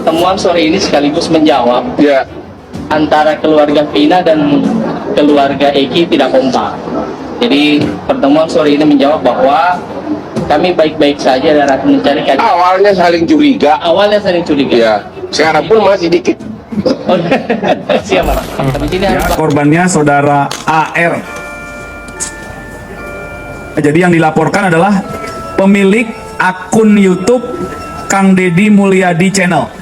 pertemuan sore ini sekaligus menjawab Ya, antara keluarga Vina dan keluarga Eki tidak kompak. Jadi pertemuan sore ini menjawab bahwa kami baik-baik saja dan akan mencari kajian. awalnya saling curiga. Awalnya saling curiga. Ya, sekarang pun masih dikit. Oh, siap Pak. Tapi sini Ya, Pak. korbannya saudara AR. Jadi yang dilaporkan adalah pemilik akun YouTube Kang Deddy Mulyadi Channel.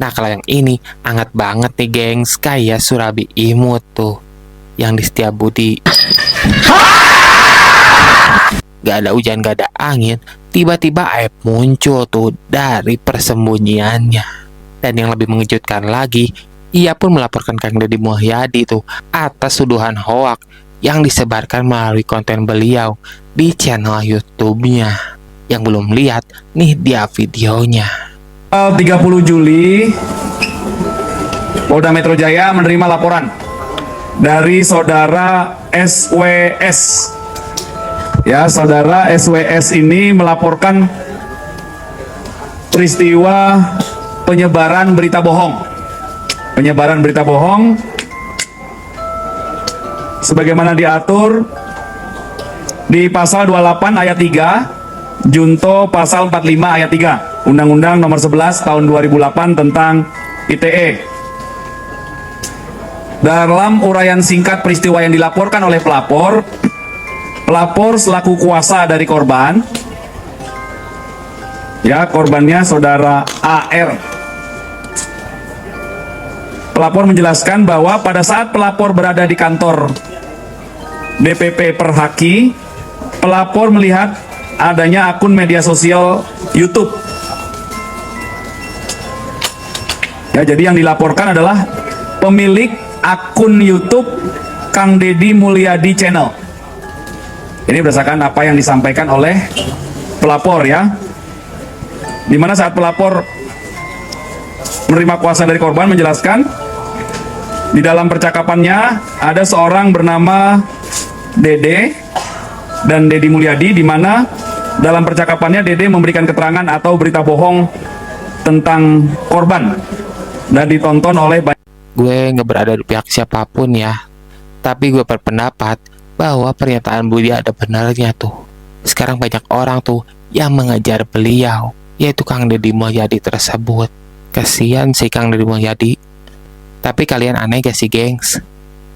Nah kalau yang ini hangat banget nih gengs, kayak Surabi Imut tuh yang di Setiabudi. Gak ada hujan, gak ada angin, tiba-tiba aib muncul tuh dari persembunyiannya. Dan yang lebih mengejutkan lagi, ia pun melaporkan Kang Deddy Mulyadi tuh atas tuduhan hoak yang disebarkan melalui konten beliau di channel YouTube-nya. Yang belum lihat, nih dia videonya. 30 Juli, Polda Metro Jaya menerima laporan dari saudara SWS. Ya, saudara SWS ini melaporkan peristiwa penyebaran berita bohong. Penyebaran berita bohong sebagaimana diatur di pasal 28 ayat 3, junto pasal 45 ayat 3. Undang-Undang Nomor 11 Tahun 2008 tentang ITE. Dalam uraian singkat peristiwa yang dilaporkan oleh pelapor, pelapor selaku kuasa dari korban, ya korbannya saudara AR. Pelapor menjelaskan bahwa pada saat pelapor berada di kantor DPP Perhaki, pelapor melihat adanya akun media sosial YouTube. Ya, jadi yang dilaporkan adalah pemilik akun YouTube Kang Deddy Mulyadi Channel. Ini berdasarkan apa yang disampaikan oleh pelapor ya. Dimana saat pelapor menerima kuasa dari korban menjelaskan di dalam percakapannya ada seorang bernama Dede dan Deddy Mulyadi, di mana dalam percakapannya Dede memberikan keterangan atau berita bohong tentang korban dan ditonton oleh banyak. Gue nggak berada di pihak siapapun ya, tapi gue berpendapat bahwa pernyataan Budi ada benarnya tuh. Sekarang banyak orang tuh yang mengejar beliau, yaitu Kang Deddy Mulyadi tersebut. Kasian sih Kang Deddy Mulyadi. Tapi kalian aneh gak sih gengs?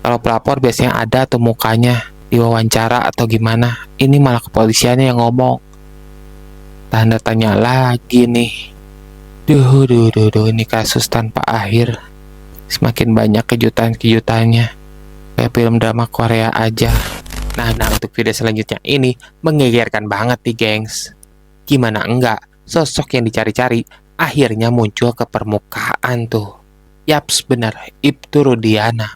Kalau pelapor biasanya ada tuh mukanya diwawancara atau gimana, ini malah kepolisiannya yang ngomong. Tanda tanya lagi nih. Duh, ini kasus tanpa akhir. Semakin banyak kejutan-kejutannya. Kayak film drama Korea aja. Nah, untuk video selanjutnya ini menggegerkan banget nih gengs. Gimana enggak, sosok yang dicari-cari akhirnya muncul ke permukaan tuh. Yaps, benar, Ibtu Rudiana.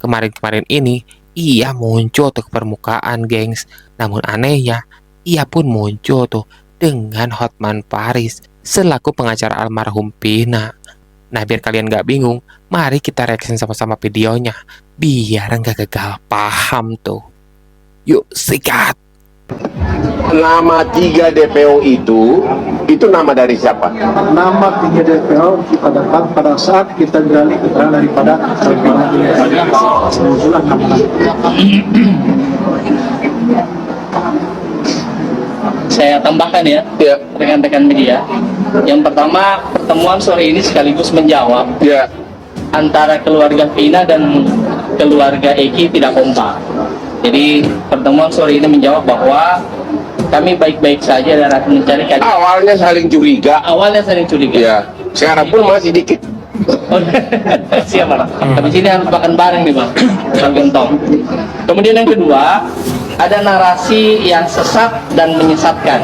Kemarin-kemarin ini, ia muncul tuh ke permukaan gengs. Namun anehnya, ia pun muncul tuh dengan Hotman Paris selaku pengacara almarhum Vina. Nah, biar kalian gak bingung, mari kita reaction sama-sama videonya, biar nggak gagal paham tuh. Yuk, sikat! Nama 3 DPO itu nama dari siapa? Nama 3 DPO kita dapat pada saat kita gali keterangan daripada kemunculan nama. Saya tambahkan ya, Ya, rekan-rekan media. Yang pertama, pertemuan sore ini sekaligus menjawab ya, antara keluarga Vina dan keluarga Eki tidak kompak. Jadi pertemuan sore ini menjawab bahwa kami baik-baik saja dan akan mencari kajian. awalnya saling curiga. Awalnya saling curiga. Ya, sekarang pun masih dikit. Oh, siap Pak. Tapi sini harus makan bareng nih Bang. Bang Gentong. Kemudian yang kedua, ada narasi yang sesat dan menyesatkan.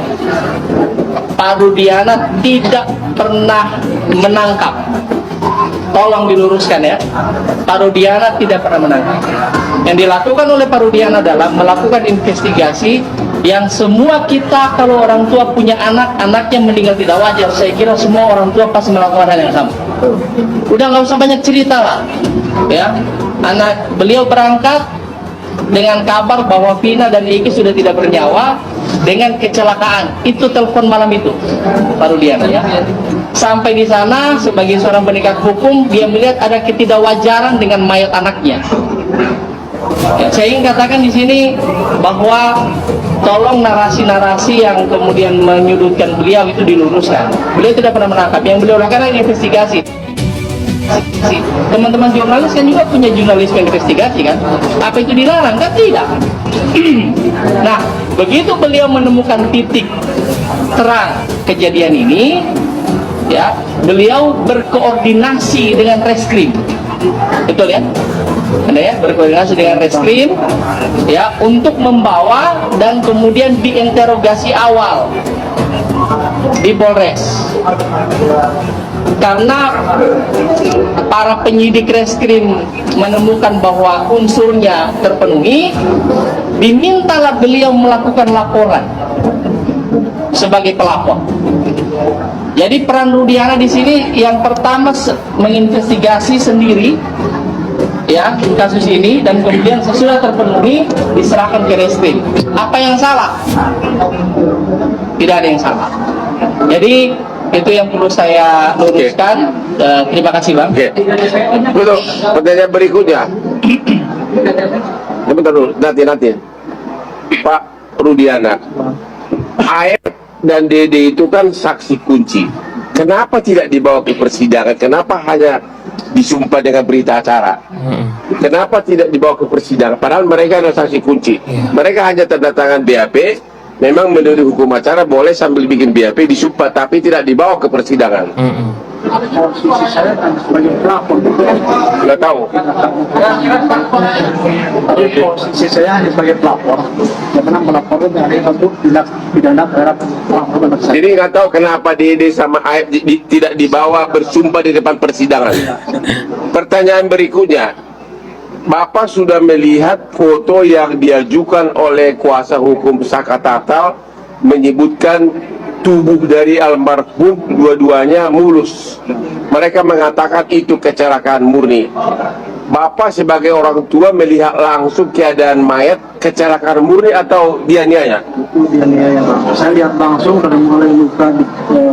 Pak Rudiana tidak pernah menangkap. Tolong diluruskan ya. Pak Rudiana tidak pernah menangkap. Yang dilakukan oleh Pak Rudiana adalah melakukan investigasi yang semua kita kalau orang tua punya anak, anaknya meninggal tidak wajar. Saya kira semua orang tua pasti melakukan hal yang sama. Udah nggak usah banyak cerita lah. Ya, anak beliau berangkat dengan kabar bahwa Vina dan Iki sudah tidak bernyawa dengan kecelakaan. Itu telepon malam itu, Pak Rudiana ya. Sampai di sana sebagai seorang penegak hukum, dia melihat ada ketidakwajaran dengan mayat anaknya. Ya, saya ingin katakan di sini bahwa tolong narasi-narasi yang kemudian menyudutkan beliau itu diluruskan. Beliau tidak pernah menangkap, yang beliau lakukan adalah investigasi. Teman-teman jurnalis kan juga punya jurnalisme investigasi kan? Apa itu dilarang? Kan tidak. Nah, begitu beliau menemukan titik terang kejadian ini, ya, beliau berkoordinasi dengan reskrim, betul ya? Anda ya, berkoordinasi dengan reskrim ya untuk membawa dan kemudian diinterogasi awal di Polres. Karena para penyidik reskrim menemukan bahwa unsurnya terpenuhi, dimintalah beliau melakukan laporan sebagai pelapor. Jadi peran Rudiana di sini yang pertama menginvestigasi sendiri ya kasus ini, dan kemudian sesudah terpenuhi diserahkan ke reskrim. Apa yang salah? Tidak ada yang salah. Jadi itu yang perlu saya luruskan. Terima kasih Bang. Oke. Betul. Pertanyaan berikutnya. Sebentar dulu, nanti. Pak Rudiana, AF dan Dede itu kan saksi kunci. Kenapa tidak dibawa ke persidangan? Kenapa hanya disumpah dengan berita acara? Kenapa tidak dibawa ke persidangan? Padahal mereka adalah saksi kunci. Mereka hanya tanda tangan BAP. Memang menurut hukum acara boleh sambil bikin BAP disumpah, tapi tidak dibawa ke persidangan. Posisi saya kan sebagai pelapor. Nggak tahu. Tapi posisi saya hanya sebagai pelapor. Karena melaporkan dari satu tindak pidana terhadap pelapor anak saya. Jadi nggak tahu kenapa Dede sama AF tidak dibawa bersumpah di depan persidangan. Pertanyaan berikutnya, Bapak sudah melihat foto yang diajukan oleh kuasa hukum Saka Tatal menyebutkan tubuh dari almarhum dua-duanya mulus. Mereka mengatakan itu kecelakaan murni. Bapak sebagai orang tua melihat langsung keadaan mayat kecelakaan murni atau dianiaya? Itu dianiaya. Saya lihat langsung dari mulai luka di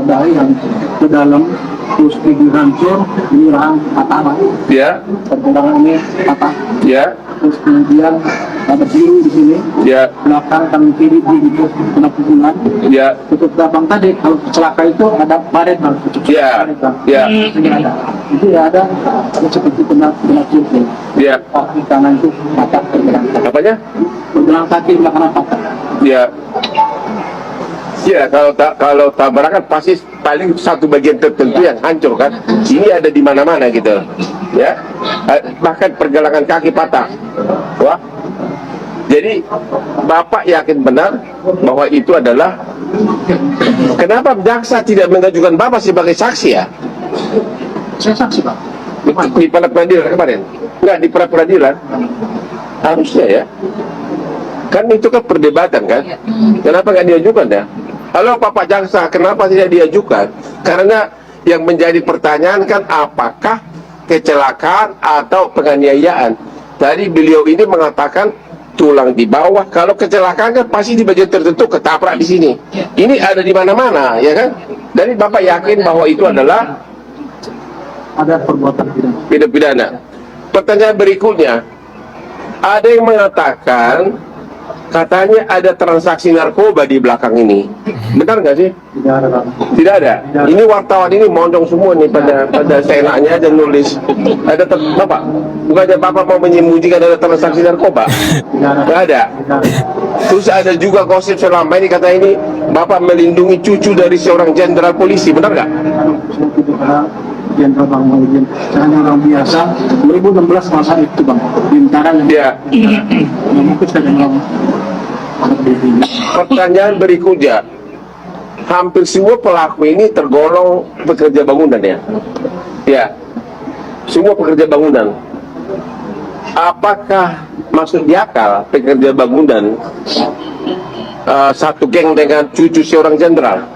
dahi yang ke dalam, terus gigi hancur, ini rahang patah, Ya, pergelangan ini patah, ya, terus kemudian ada biru di sini, ya, belakang tangan kiri di kena pukulan, ya, tutup belakang tadi. Kalau celaka itu ada baret bang, ya, ya, itu ya ada seperti kena curug, ya. kaki kanan itu patah pergelangan, Apanya? pergelangan kaki belakang patah. Ya. Ya, kalau tabrakan pasti paling satu bagian tertentu yang hancur kan. Ini ada di mana-mana gitu. Ya. Bahkan pergelangan kaki patah. Wah. Jadi Bapak yakin benar bahwa itu adalah, kenapa jaksa tidak mengajukan Bapak sebagai saksi ya? Saya saksi pak. Di peradilan kemarin? Enggak, di peradilan. Harusnya ya. Kan itu kan perdebatan kan. Kenapa nggak diajukan ya? Halo Bapak Jaksa, kenapa tidak diajukan? Karena yang menjadi pertanyaan kan apakah kecelakaan atau penganiayaan. Tadi beliau ini mengatakan tulang di bawah. Kalau kecelakaan kan pasti di bagian tertentu ketaprak di sini. Ini ada di mana-mana, ya kan? Jadi Bapak yakin bahwa itu adalah Ada perbuatan pidana. pidana. Pertanyaan berikutnya, ada yang mengatakan katanya ada transaksi narkoba di belakang ini. Benar nggak sih? Tidak ada pak. Tidak ada. Ini wartawan ini mondong semua nih pada seenaknya aja nulis. Ada Bapak, bukannya Bapak mau menyembunyikan ada transaksi narkoba? Tidak ada. Nggak ada. Tidak ada. Terus ada juga gosip selama ini kata ini Bapak melindungi cucu dari seorang jenderal polisi, benar nggak? Saya tidak ada jenderal bang Maulidin. Saya hanya orang biasa. 2016 masa itu bang. Bintara yang Ya. mungkin saya bilang. Pertanyaan berikutnya, hampir semua pelaku ini tergolong pekerja bangunan ya? Ya, semua pekerja bangunan. Apakah maksud di akal pekerja bangunan satu geng dengan cucu seorang jenderal?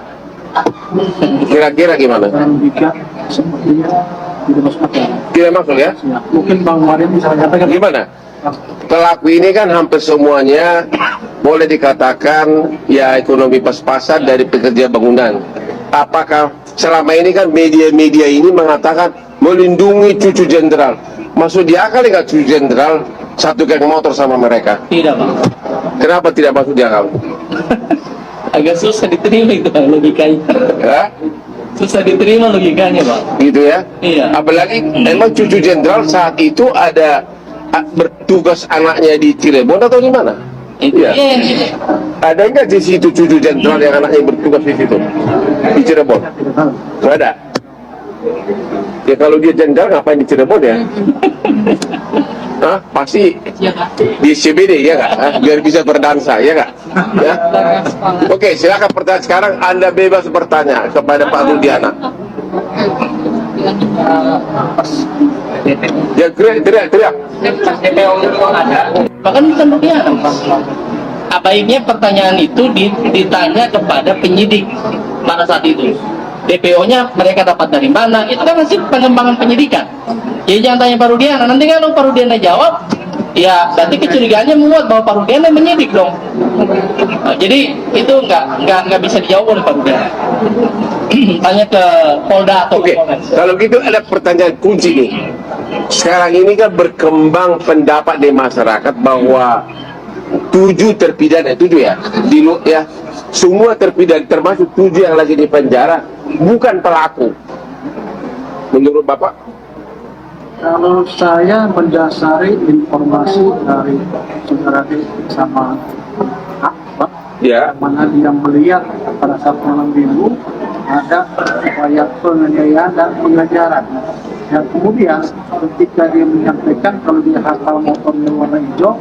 Kira-kira gimana? Dan juga sepertinya tidak masuk akal. Tidak masuk ya? Ya, mungkin Bang Warin bisa katakan Gimana? pelaku ini kan hampir semuanya boleh dikatakan ya ekonomi pas-pasan dari pekerja bangunan. Apakah selama ini kan media-media ini mengatakan melindungi cucu jenderal? Masuk di akal nggak cucu jenderal satu geng motor sama mereka? Tidak, Bang. Kenapa tidak masuk di akal? Agak susah diterima itu, Bang, logikanya. Ya? Susah diterima logikanya, Bang. Gitu ya? Iya. Apalagi memang cucu jenderal saat itu ada bertugas anaknya di Cirebon atau di mana? Itu Iya. iya. Ada nggak di situ cucu jenderal yang anaknya bertugas di situ di Cirebon? Nggak ada. Ya kalau dia jenderal ngapain di Cirebon ya? Hah? Pasti di CBD ya nggak? Hah? Biar bisa berdansa ya nggak? Ya? Oke, silakan pertanyaan sekarang. Anda bebas bertanya kepada Pak Rudiana. Ya teriak. Bahkan bukan Rudiana, Bang. Baiknya pertanyaan itu ditanya kepada penyidik pada saat itu. DPO-nya mereka dapat dari mana? Itu kan hasil pengembangan penyidikan. Ya jangan tanya Pak Rudiana. Nanti kalau Pak Rudiana jawab, ya berarti kecurigaannya menguat bahwa Pak Rudiana menyidik dong. Nah, jadi itu nggak bisa dijawab oleh Pak Rudiana. Tanya ke Polda atau Oke, Polres. kalau gitu ada pertanyaan kunci nih. Sekarang ini kan berkembang pendapat di masyarakat bahwa 7 terpidana, 7 ya, semua terpidana termasuk 7 yang lagi di penjara bukan pelaku. Menurut Bapak? Kalau saya mendasari informasi dari saudara D sama Pak, Ya. mana dia melihat pada saat malam minggu ada upaya penganiayaan dan pengajaran. Dan kemudian ketika dia menyampaikan kalau dia hafal motornya warna hijau,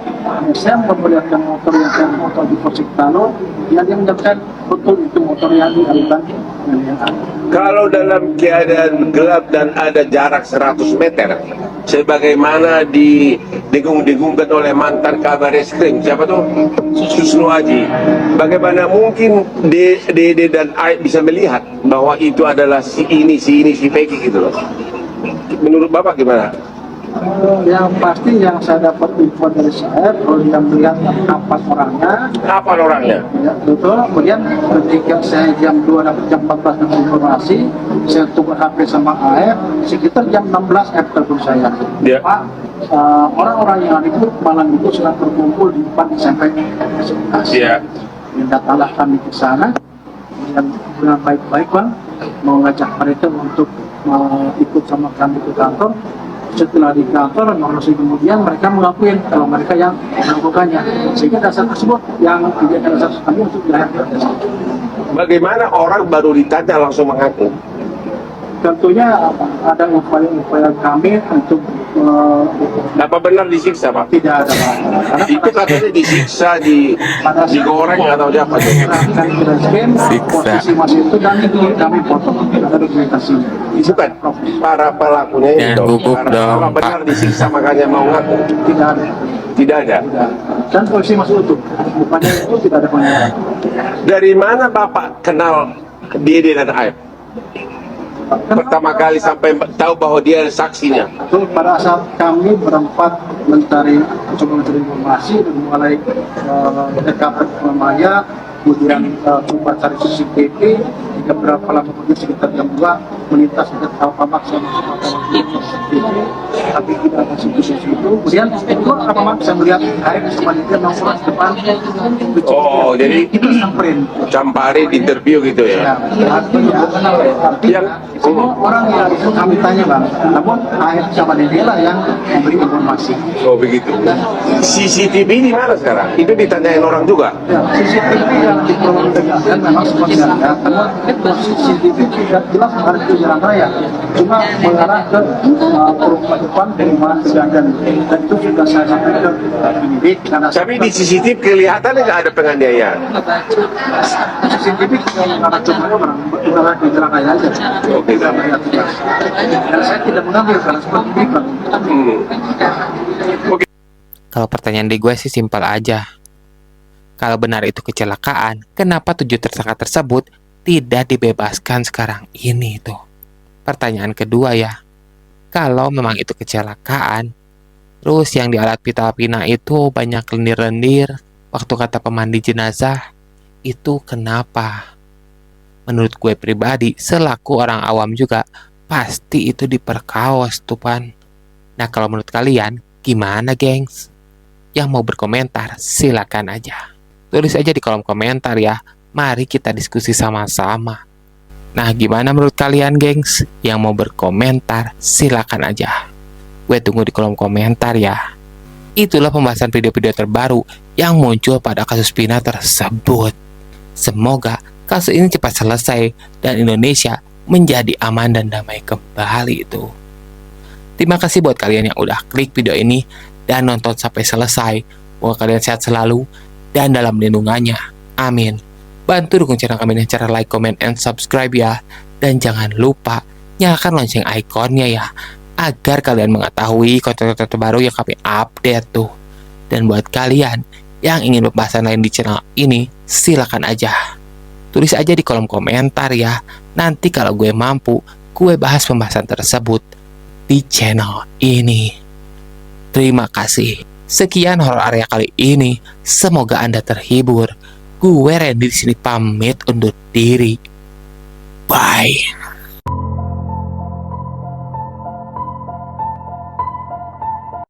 saya memperlihatkan motor yang saya motor di Posik Talo, dia menyampaikan betul itu motor yang dilakukan penganiayaan. Kalau dalam keadaan gelap dan ada jarak 100 meter, sebagaimana didengung-dengungkan oleh mantan kabar eskrim, siapa tuh? Susno Aji. Bagaimana mungkin Dede dan Aib bisa melihat bahwa itu adalah si ini, si Peggy gitu loh. Menurut Bapak gimana? Yang pasti yang saya dapat info dari saya, kalau dia melihat 4 orangnya, Apa orangnya? ya, betul. Kemudian ketika saya jam 2 dan jam 14 dapat informasi, saya tukar HP sama AF, sekitar jam 16 F telepon saya. Ya. Pak, orang-orang yang itu malam itu sedang berkumpul di depan SMP. Iya. Dan datanglah kami ke sana, dan dengan baik-baik Bang, mau ngajak mereka untuk ikut sama kami ke kantor. Setelah di kantor, kemudian mereka mengakuin kalau mereka yang melakukannya. Sehingga dasar tersebut yang dijadikan dasar kami untuk dilahirkan. Bagaimana orang baru ditanya langsung mengaku? Tentunya ada upaya-upaya kami untuk Apa benar disiksa, Pak? tidak ada Pak. Karena Itu katanya disiksa, digoreng atau apa? serahkan ke Reskrim, posisi masih itu dan itu kami foto, ada dokumentasi. Bukan para pelakunya ini Jangan dong. gugup dong, Apa benar Pak. disiksa makanya mau ngaku? Tidak ada. Tidak ada. Tidak. Dan posisi masih utuh. Bukannya itu tidak ada penyerangan. Dari mana Bapak kenal Dede dan Aib? Pertama kali sampai tahu bahwa dia saksinya. Itu pada saat kami berempat coba mencari informasi dan mulai dekat Maya, kemudian coba cari CCTV, hingga berapa lama kemudian sekitar jam 2 melintas dekat Alfamart sama CCTV, tapi tidak ada CCTV itu. Kemudian itu Alfamart bisa melihat air cuma dia nongkrong di depan. Oh, jadi kita samperin. Campari di interview gitu Ya, ya? artinya semua orang yang kami tanya Bang, namun air sama Dedela yang memberi informasi. Oh begitu. CCTV di mana sekarang? Itu ditanyain orang juga. Ya, CCTV yang diperlukan memang seperti ada, karena CCTV tidak jelas ada di jalan raya, cuma mengarah ke perumahan depan dari mana kejadian, dan itu sudah saya sampaikan ke penyidik. Karena Tapi di CCTV kelihatan nggak ada penganiayaan. CCTV karena cuma orang di jalan raya aja, tidak melihat jelas. Dan saya tidak mengambil karena seperti ini Bang. Kalau pertanyaan di gue sih simpel aja. Kalau benar itu kecelakaan, kenapa 7 tersangka tersebut tidak dibebaskan sekarang ini tuh? Pertanyaan kedua ya, kalau memang itu kecelakaan, Terus yang di alat pita-pina itu banyak lendir-lendir waktu kata pemandi jenazah. Itu kenapa? Menurut gue pribadi, selaku orang awam juga, pasti itu diperkaos tuh Pan. Nah kalau menurut kalian, gimana gengs? Yang mau berkomentar, silakan aja. Tulis aja di kolom komentar ya. Mari kita diskusi sama-sama. Nah gimana menurut kalian gengs? Yang mau berkomentar, silakan aja. Gue tunggu di kolom komentar ya. Itulah pembahasan video-video terbaru yang muncul pada kasus Vina tersebut. Semoga kasus ini cepat selesai dan Indonesia menjadi aman dan damai kembali itu. Terima kasih buat kalian yang udah klik video ini dan nonton sampai selesai. Semoga kalian sehat selalu dan dalam lindungannya. Amin. Bantu dukung channel kami dengan cara like, comment, and subscribe ya. Dan jangan lupa nyalakan lonceng ikonnya ya, agar kalian mengetahui konten-konten terbaru yang kami update tuh. Dan buat kalian yang ingin pembahasan lain di channel ini, silakan aja. Tulis aja di kolom komentar ya. Nanti kalau gue mampu, gue bahas pembahasan tersebut di channel ini. Terima kasih. Sekian horor area kali ini. Semoga Anda terhibur. Gue Randy di sini pamit undur diri. Bye.